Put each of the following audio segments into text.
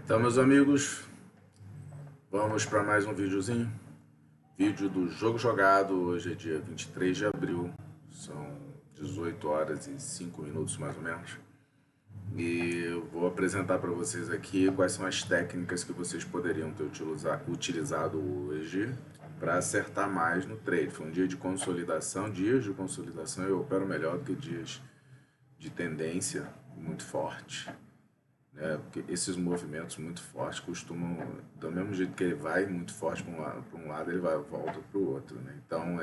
Então, meus amigos, vamos para mais um videozinho. Vídeo do jogo jogado. Hoje é dia 23 de abril, são 18 horas e 5 minutos mais ou menos. E eu vou apresentar para vocês aqui quais são as técnicas que vocês poderiam ter utilizado hoje para acertar mais no trade. Foi um dia de consolidação, dias de consolidação eu opero melhor do que dias de tendência muito forte. Porque esses movimentos muito fortes costumam, do mesmo jeito que ele vai muito forte para um lado, ele volta para o outro, né? Então,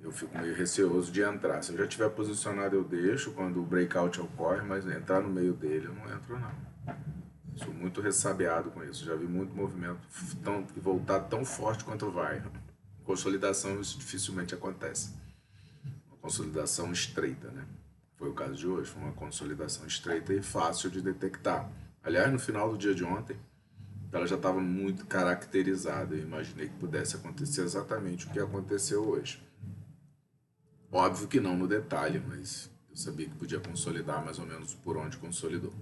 eu fico meio receoso de entrar. Se eu já tiver posicionado, eu deixo quando o breakout ocorre, mas entrar no meio dele eu não entro, não. Sou muito ressabiado com isso. Já vi muito movimento voltar tão forte quanto vai. Consolidação, isso dificilmente acontece. Uma consolidação estreita, né? Foi o caso de hoje, foi uma consolidação estreita e fácil de detectar. Aliás, no final do dia de ontem, ela já estava muito caracterizada. Eu imaginei que pudesse acontecer exatamente o que aconteceu hoje. Óbvio que não no detalhe, mas eu sabia que podia consolidar mais ou menos por onde consolidou.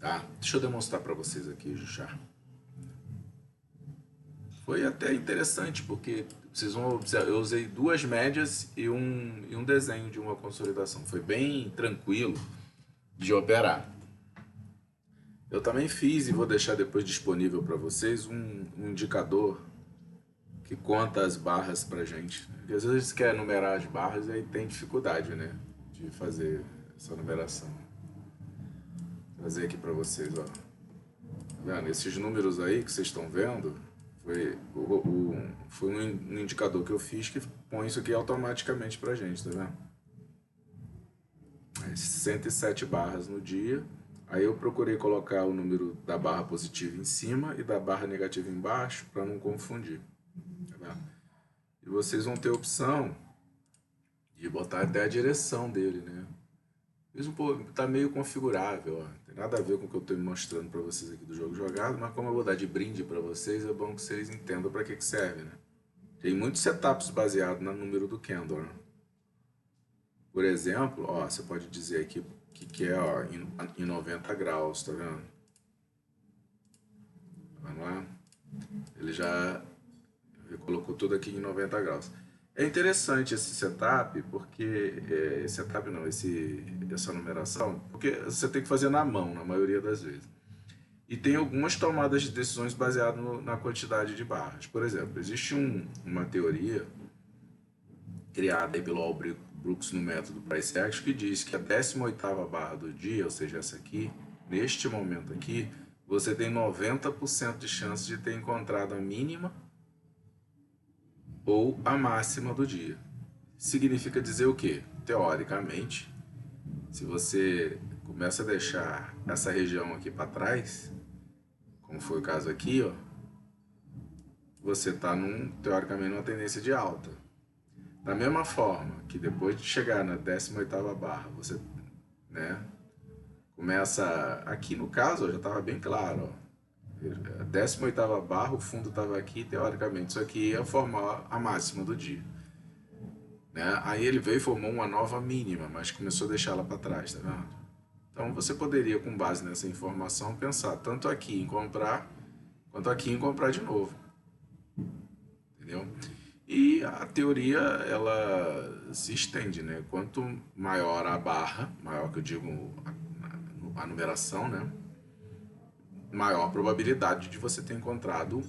Tá? Deixa eu demonstrar para vocês aqui já. Foi até interessante, porque vocês vão observar, eu usei duas médias e um desenho de uma consolidação. Foi bem tranquilo de operar. Eu também fiz e vou deixar depois disponível para vocês um indicador que conta as barras para gente. Porque às vezes você quer numerar as barras e aí tem dificuldade, né, de fazer essa numeração. Vou trazer aqui para vocês, ó. Tá vendo? Esses números aí que vocês estão vendo foi um indicador que eu fiz que põe isso aqui automaticamente pra gente, tá vendo? 107 barras no dia. Aí eu procurei colocar o número da barra positiva em cima e da barra negativa embaixo para não confundir, tá vendo? E vocês vão ter a opção de botar até a direção dele, né? Isso tá meio configurável, ó. Tem nada a ver com o que eu estou mostrando para vocês aqui do jogo jogado, mas como eu vou dar de brinde para vocês, é bom que vocês entendam para que serve, né? Tem muitos setups baseados no número do candle, né? Por exemplo, ó, você pode dizer aqui que é, ó, em 90 graus, tá vendo? Vamos lá? Ele já colocou tudo aqui em 90 graus. É interessante esse setup, porque setup não, essa numeração, porque você tem que fazer na mão, na maioria das vezes. E tem algumas tomadas de decisões baseadas na quantidade de barras. Por exemplo, existe uma teoria criada aí pelo Al Brooks no método Price Action que diz que a 18ª barra do dia, ou seja, essa aqui, neste momento aqui, você tem 90% de chance de ter encontrado a mínima ou a máxima do dia. Significa dizer o quê? Teoricamente, se você começa a deixar essa região aqui para trás, como foi o caso aqui, ó, você está teoricamente numa tendência de alta. Da mesma forma que depois de chegar na 18ª barra, você, né, começa aqui no caso, ó, já estava bem claro, ó. A 18ª barra, o fundo estava aqui, teoricamente isso aqui ia formar a máxima do dia, né? Aí ele veio e formou uma nova mínima, mas começou a deixá-la para trás, tá vendo? Então você poderia, com base nessa informação, pensar tanto aqui em comprar, quanto aqui em comprar de novo, entendeu? E a teoria, ela se estende, né? Quanto maior a barra, maior que eu digo a numeração, né? Maior a probabilidade de você ter encontrado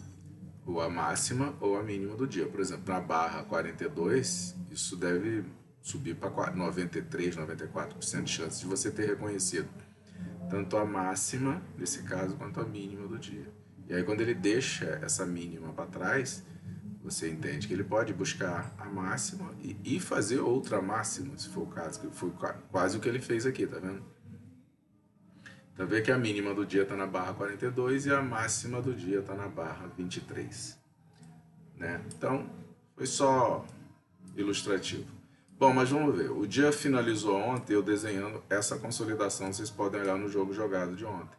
ou a máxima ou a mínima do dia. Por exemplo, na barra 42, isso deve subir para 93, 94% de chance de você ter reconhecido tanto a máxima, nesse caso, quanto a mínima do dia. E aí quando ele deixa essa mínima para trás, você entende que ele pode buscar a máxima e fazer outra máxima, se for o caso, que foi quase o que ele fez aqui, tá vendo? Então vê que a mínima do dia está na barra 42 e a máxima do dia está na barra 23. Né? Então, foi só ilustrativo. Bom, mas vamos ver. O dia finalizou ontem eu desenhando essa consolidação. Vocês podem olhar no jogo jogado de ontem.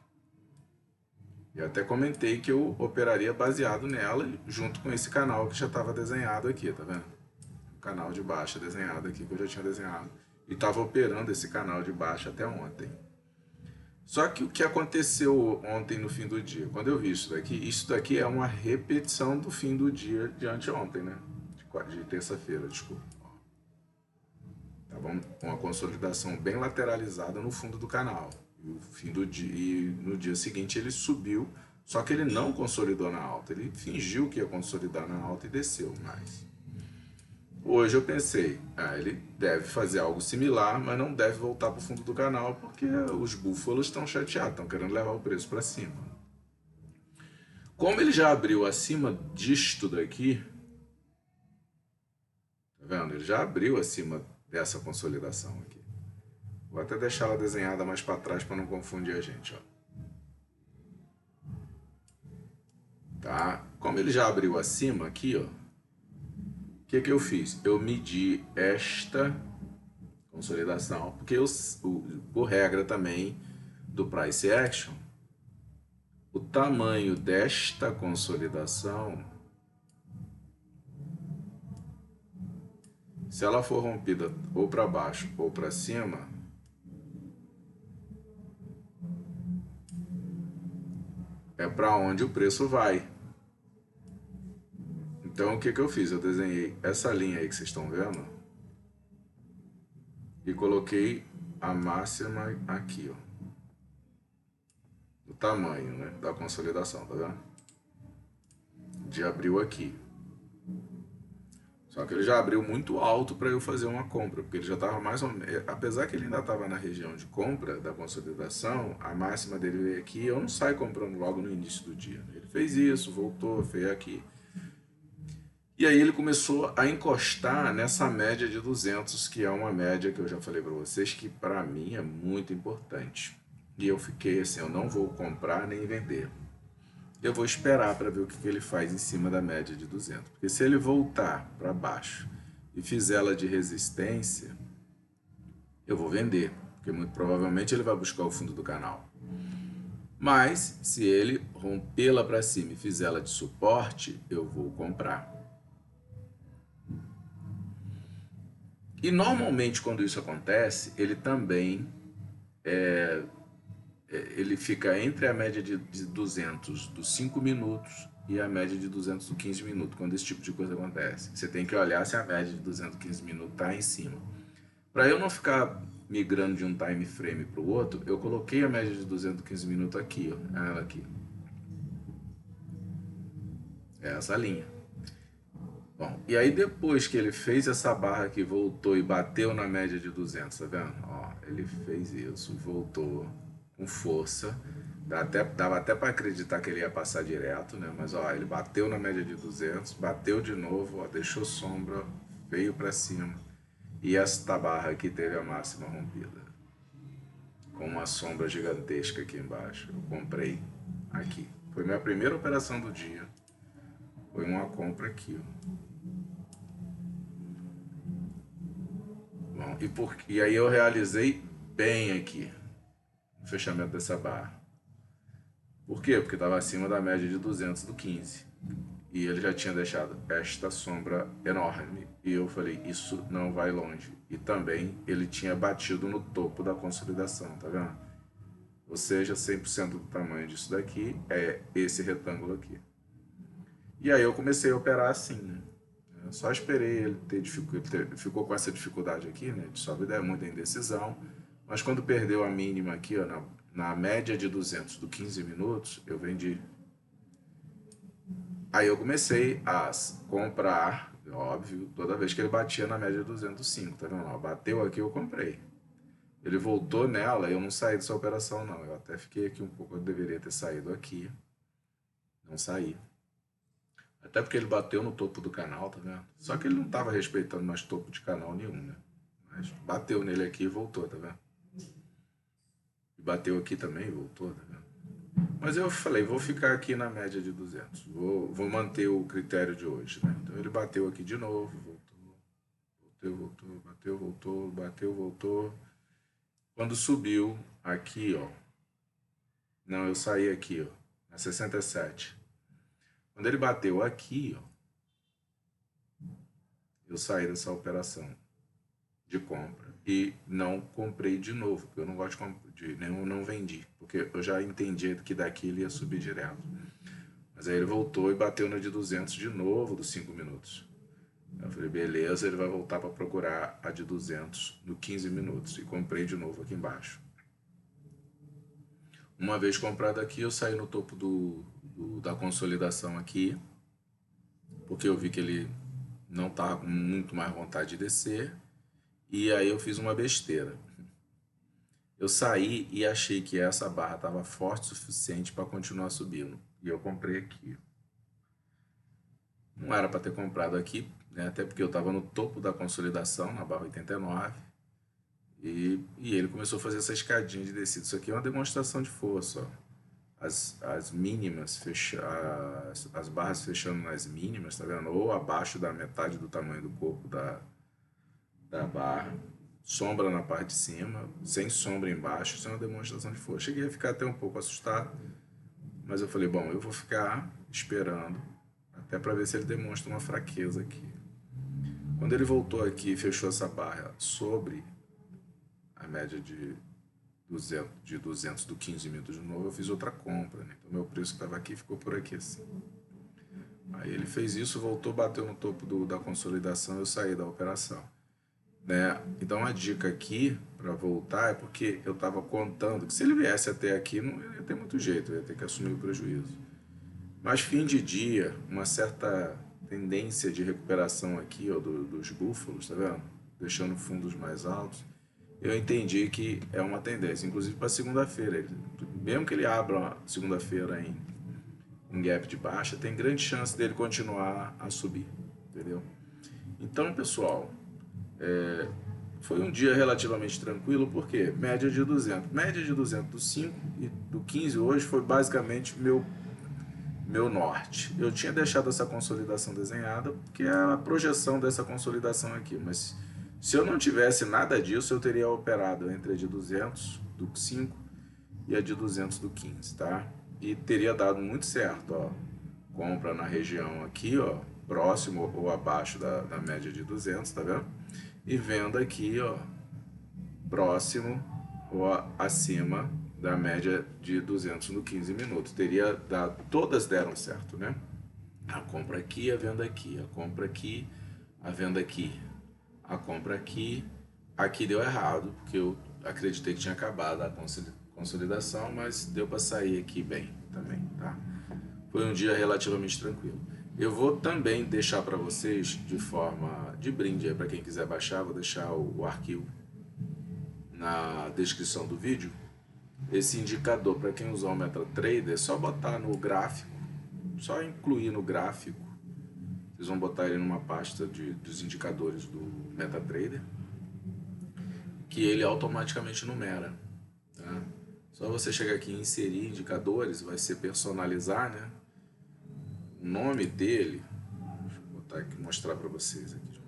Eu até comentei que eu operaria baseado nela, junto com esse canal que já estava desenhado aqui, tá vendo? O canal de baixa desenhado aqui que eu já tinha desenhado. E estava operando esse canal de baixa até ontem. Só que o que aconteceu ontem no fim do dia? Quando eu vi isso daqui é uma repetição do fim do dia de anteontem, né? De terça-feira, desculpa. Tá bom? Uma consolidação bem lateralizada no fundo do canal. E, o fim do dia, e no dia seguinte ele subiu, só que ele não consolidou na alta. Ele fingiu que ia consolidar na alta e desceu mais. Hoje eu pensei, ele deve fazer algo similar, mas não deve voltar para o fundo do canal porque os búfalos estão chateados, estão querendo levar o preço para cima. Como ele já abriu acima disto daqui, tá vendo? Ele já abriu acima dessa consolidação aqui. Vou até deixar ela desenhada mais para trás para não confundir a gente, ó. Tá? Como ele já abriu acima aqui, ó, o que eu fiz? Eu medi esta consolidação, porque por regra também do Price Action, o tamanho desta consolidação, se ela for rompida ou para baixo ou para cima, é para onde o preço vai. Então o que eu fiz? Eu desenhei essa linha aí que vocês estão vendo e coloquei a máxima aqui, ó, o tamanho, né, da consolidação, tá vendo? De abril aqui. Só que ele já abriu muito alto para eu fazer uma compra, porque ele já estava mais ou menos, apesar que ele ainda estava na região de compra da consolidação, a máxima dele veio aqui, eu não saio comprando logo no início do dia. Ele fez isso, voltou, fez aqui. E aí ele começou a encostar nessa média de 200, que é uma média que eu já falei para vocês que para mim é muito importante. E eu fiquei assim, eu não vou comprar nem vender. Eu vou esperar para ver o que ele faz em cima da média de 200. Porque se ele voltar para baixo e fizer ela de resistência, eu vou vender. Porque muito provavelmente ele vai buscar o fundo do canal. Mas se ele rompê-la para cima e fizer ela de suporte, eu vou comprar. E normalmente quando isso acontece, ele também ele fica entre a média de 200 dos 5 minutos e a média de 200 dos 15 minutos, quando esse tipo de coisa acontece. Você tem que olhar se a média de 215 minutos está em cima. Para eu não ficar migrando de um time frame para o outro, eu coloquei a média de 215 minutos aqui, ó, ela aqui. É essa linha. Bom, e aí depois que ele fez essa barra aqui, voltou e bateu na média de 200, tá vendo? Ó, ele fez isso, voltou com força. Dava até para acreditar que ele ia passar direto, né? Mas ó, ele bateu na média de 200, bateu de novo, ó, deixou sombra, veio para cima. E esta barra aqui teve a máxima rompida. Com uma sombra gigantesca aqui embaixo. Eu comprei aqui. Foi minha primeira operação do dia. Foi uma compra aqui, ó. Bom, e aí eu realizei bem aqui o fechamento dessa barra. Por quê? Porque estava acima da média de 200 do 15. E ele já tinha deixado esta sombra enorme. E eu falei, isso não vai longe. E também ele tinha batido no topo da consolidação, tá vendo? Ou seja, 100% do tamanho disso daqui é esse retângulo aqui. E aí eu comecei a operar assim, né? Eu só esperei ele ter dificuldade, ficou com essa dificuldade aqui, né? De sobe e muita indecisão. Mas quando perdeu a mínima aqui, ó, na média de 200 do 15 minutos, eu vendi. Aí eu comecei a comprar, óbvio, toda vez que ele batia na média de 205, tá vendo? Bateu aqui, eu comprei. Ele voltou nela, eu não saí dessa operação não. Eu até fiquei aqui um pouco, eu deveria ter saído aqui. Não saí. Até porque ele bateu no topo do canal, tá vendo? Só que ele não estava respeitando mais topo de canal nenhum, né? Mas bateu nele aqui e voltou, tá vendo? E bateu aqui também e voltou, tá vendo? Mas eu falei, vou ficar aqui na média de 200. Vou manter o critério de hoje, né? Então ele bateu aqui de novo, voltou, bateu, voltou, bateu, voltou. Quando subiu aqui, ó. Não, eu saí aqui, ó. Na 67. Quando ele bateu aqui, ó, eu saí dessa operação de compra e não comprei de novo, porque eu não gosto não vendi, porque eu já entendi que daqui ele ia subir direto. Mas aí ele voltou e bateu na de 200 de novo dos 5 minutos. Eu falei, beleza, ele vai voltar para procurar a de 200 no 15 minutos. E comprei de novo aqui embaixo. Uma vez comprado aqui, eu saí no topo da consolidação aqui, porque eu vi que ele não estava com muito mais vontade de descer. E aí eu fiz uma besteira. Eu saí e achei que essa barra estava forte o suficiente para continuar subindo. E eu comprei aqui. Não era para ter comprado aqui, né? Até porque eu estava no topo da consolidação, na barra 89. E ele começou a fazer essa escadinha de descida. Isso aqui é uma demonstração de força, ó. As mínimas, as barras fechando nas mínimas, tá vendo? Ou abaixo da metade do tamanho do corpo da barra. Sombra na parte de cima, sem sombra embaixo. Isso é uma demonstração de força. Cheguei a ficar até um pouco assustado, mas eu falei, bom, eu vou ficar esperando até para ver se ele demonstra uma fraqueza aqui. Quando ele voltou aqui e fechou essa barra sobre a média de 200 do 15 minutos de novo, eu fiz outra compra, né? Então meu preço estava aqui ficou por aqui assim. Aí ele fez isso, voltou, bateu no topo da consolidação, eu saí da operação, né? Então a dica aqui para voltar é porque eu estava contando que se ele viesse até aqui não ia ter muito jeito, eu ia ter que assumir o prejuízo. Mas fim de dia, uma certa tendência de recuperação aqui, ó, dos búfalos, tá vendo? Deixando fundos mais altos. Eu entendi que é uma tendência, inclusive para segunda-feira. Mesmo que ele abra segunda-feira em gap de baixa, tem grande chance dele continuar a subir, entendeu? Então, pessoal, foi um dia relativamente tranquilo, porque média de 200. Média de 200 do 5 e do 15 hoje foi basicamente meu norte. Eu tinha deixado essa consolidação desenhada, porque é a projeção dessa consolidação aqui, mas se eu não tivesse nada disso, eu teria operado entre a de 200 do 5 e a de 200 do 15, tá? E teria dado muito certo, ó. Compra na região aqui, ó, próximo ou abaixo da média de 200, tá vendo? E venda aqui, ó, próximo ou acima da média de 200 no 15 minutos. Teria dado, todas deram certo, né? A compra aqui, a venda aqui, a compra aqui, a venda aqui, a compra aqui. Aqui deu errado, porque eu acreditei que tinha acabado a consolidação, mas deu para sair aqui bem também, tá? Foi um dia relativamente tranquilo. Eu vou também deixar para vocês de forma de brinde, para quem quiser baixar, vou deixar o arquivo na descrição do vídeo. Esse indicador, para quem usar o MetaTrader, é só botar no gráfico, só incluir no gráfico. Vocês vão botar ele numa pasta dos indicadores do MetaTrader, que ele automaticamente numera, tá? Só você chegar aqui e inserir indicadores, vai ser personalizar, né? O nome dele, deixa eu botar aqui, mostrar para vocês aqui.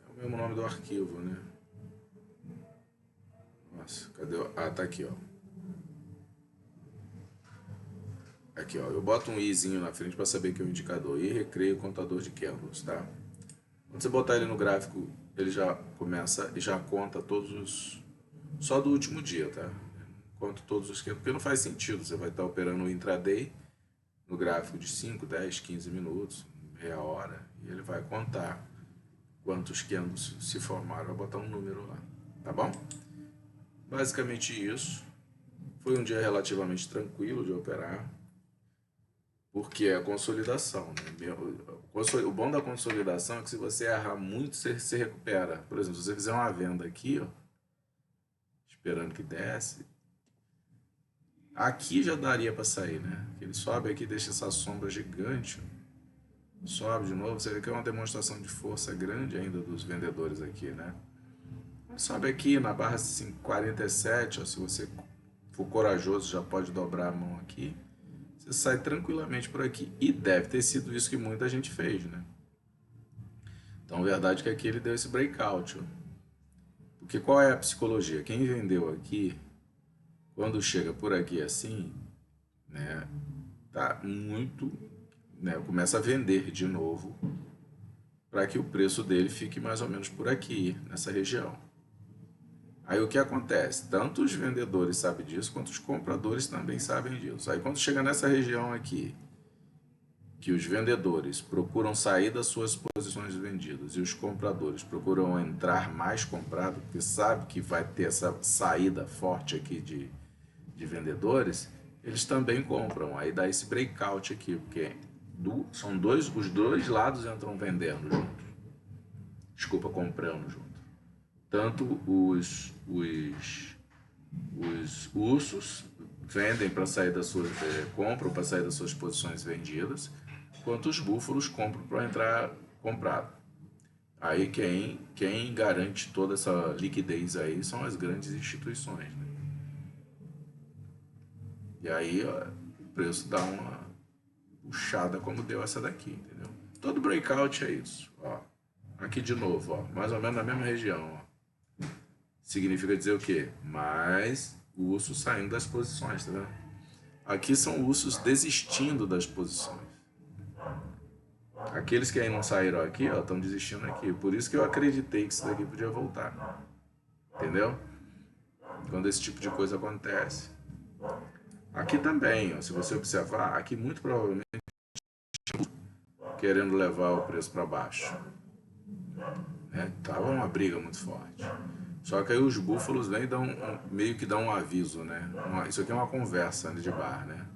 É o mesmo nome do arquivo, né? Nossa, cadê? Ah, tá aqui, ó. Aqui, ó. Eu boto um izinho na frente para saber que é o indicador. E recreio o contador de candles, tá? Quando você botar ele no gráfico, ele já começa e já conta todos os... Só do último dia, tá? Conta todos os candles, porque não faz sentido. Você vai estar operando o intraday no gráfico de 5, 10, 15 minutos, meia hora, e ele vai contar quantos candles se formaram. Vai botar um número lá, tá bom? Basicamente isso. Foi um dia relativamente tranquilo de operar, porque é a consolidação, né? O bom da consolidação é que se você errar muito, você se recupera. Por exemplo, se você fizer uma venda aqui, ó, esperando que desce, aqui já daria para sair, né? Ele sobe aqui, deixa essa sombra gigante, ó. Sobe de novo, você vê que é uma demonstração de força grande ainda dos vendedores aqui, né? Sobe aqui na barra 47, ó, se você for corajoso, já pode dobrar a mão aqui. Você sai tranquilamente por aqui. E deve ter sido isso que muita gente fez, né? Então, a verdade é que aqui ele deu esse breakout, ó. Porque qual é a psicologia? Quem vendeu aqui, quando chega por aqui assim, né, tá muito, né, começa a vender de novo para que o preço dele fique mais ou menos por aqui, nessa região. Aí o que acontece? Tanto os vendedores sabem disso, quanto os compradores também sabem disso. Aí quando chega nessa região aqui, que os vendedores procuram sair das suas posições vendidas e os compradores procuram entrar mais comprado, porque sabe que vai ter essa saída forte aqui de vendedores, eles também compram. Aí dá esse breakout aqui, porque são os dois lados entram vendendo junto. Desculpa, comprando junto. Tanto os ursos vendem para sair das suas, compram para sair das suas posições vendidas, quanto os búfalos compram para entrar comprado. Aí quem garante toda essa liquidez aí são as grandes instituições, né? E aí ó, o preço dá uma puxada como deu essa daqui, entendeu? Todo breakout é isso, ó. Aqui de novo, ó, mais ou menos na mesma região, ó. Significa dizer o quê? Mais ursos saindo das posições, tá vendo? Aqui são ursos desistindo das posições. Aqueles que aí não saíram aqui, ó, estão desistindo aqui. Por isso que eu acreditei que isso daqui podia voltar. Entendeu? Quando esse tipo de coisa acontece. Aqui também, ó, se você observar, aqui muito provavelmente querendo levar o preço para baixo. Tava uma briga muito forte. Só que aí os búfalos vêm e meio que dão um aviso, né? Isso aqui é uma conversa de bar, né?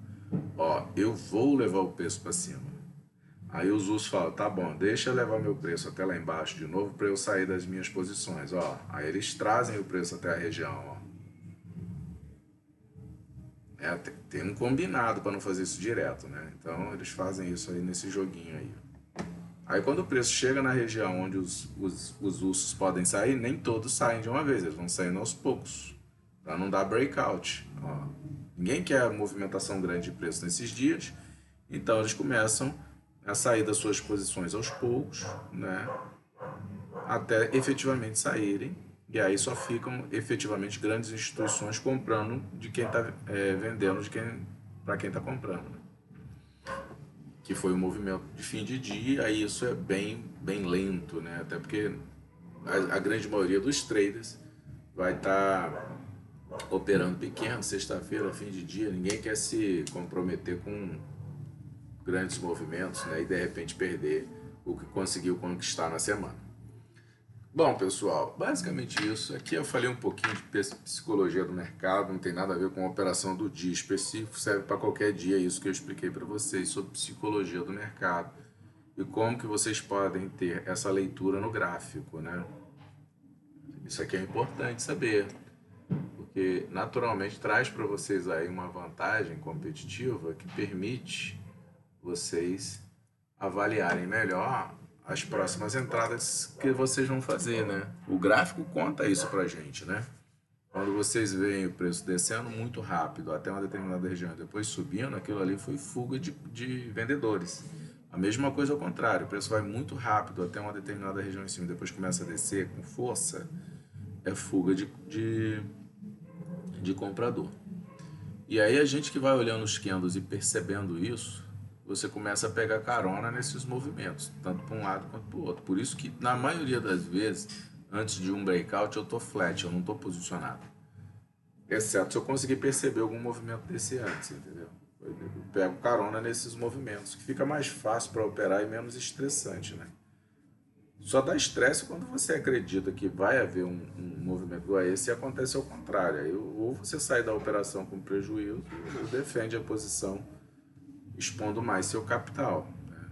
Ó, eu vou levar o preço para cima. Aí os ursos falam, tá bom, deixa eu levar meu preço até lá embaixo de novo para eu sair das minhas posições, ó. Aí eles trazem o preço até a região, ó. Tem um combinado para não fazer isso direto, né? Então eles fazem isso aí nesse joguinho aí. Aí quando o preço chega na região onde os ursos podem sair, nem todos saem de uma vez, eles vão saindo aos poucos, para não dar breakout. Ó. Ninguém quer movimentação grande de preço nesses dias, então eles começam a sair das suas posições aos poucos, né? Até efetivamente saírem, e aí só ficam efetivamente grandes instituições comprando de quem está vendendo para quem está comprando, né? Que foi um movimento de fim de dia, aí isso é bem lento, né? Até porque a grande maioria dos traders vai estar operando pequeno, sexta-feira, fim de dia, ninguém quer se comprometer com grandes movimentos, né? E de repente perder o que conseguiu conquistar na semana. Bom, pessoal, basicamente isso. Aqui eu falei um pouquinho de psicologia do mercado, não tem nada a ver com a operação do dia específico, serve para qualquer dia, isso que eu expliquei para vocês sobre psicologia do mercado e como que vocês podem ter essa leitura no gráfico, né? Isso aqui é importante saber, porque naturalmente traz para vocês aí uma vantagem competitiva que permite vocês avaliarem melhor as próximas entradas que vocês vão fazer, né? O gráfico conta isso pra gente, né? Quando vocês veem o preço descendo muito rápido até uma determinada região e depois subindo, aquilo ali foi fuga de vendedores. A mesma coisa ao contrário, o preço vai muito rápido até uma determinada região em cima e depois começa a descer com força, é fuga de comprador. E aí a gente que vai olhando os candles e percebendo isso, você começa a pegar carona nesses movimentos, tanto para um lado quanto para o outro. Por isso que, na maioria das vezes, antes de um breakout, eu estou flat, eu não estou posicionado. Exceto se eu conseguir perceber algum movimento desse antes, entendeu? Eu pego carona nesses movimentos, que fica mais fácil para operar e menos estressante, né? Só dá estresse quando você acredita que vai haver um movimento igual a esse e acontece ao contrário. Aí, ou você sai da operação com prejuízo ou defende a posição expondo mais seu capital, né?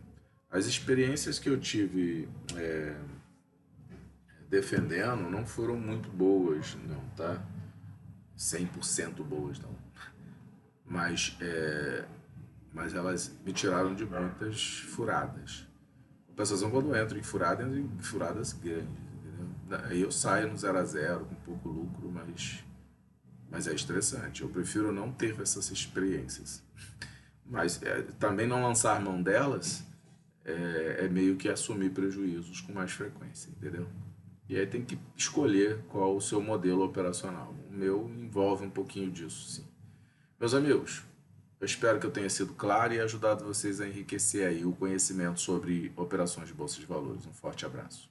As experiências que eu tive defendendo não foram muito boas, não, tá? 100% boas, não. Mas elas me tiraram de muitas furadas. Compensação, quando eu entro em furadas grandes, entendeu? Aí eu saio no 0 a 0 com pouco lucro, mas é estressante. Eu prefiro não ter essas experiências. Mas também não lançar mão delas é meio que assumir prejuízos com mais frequência, entendeu? E aí tem que escolher qual o seu modelo operacional. O meu envolve um pouquinho disso, sim. Meus amigos, eu espero que eu tenha sido claro e ajudado vocês a enriquecer aí o conhecimento sobre operações de bolsa de valores. Um forte abraço.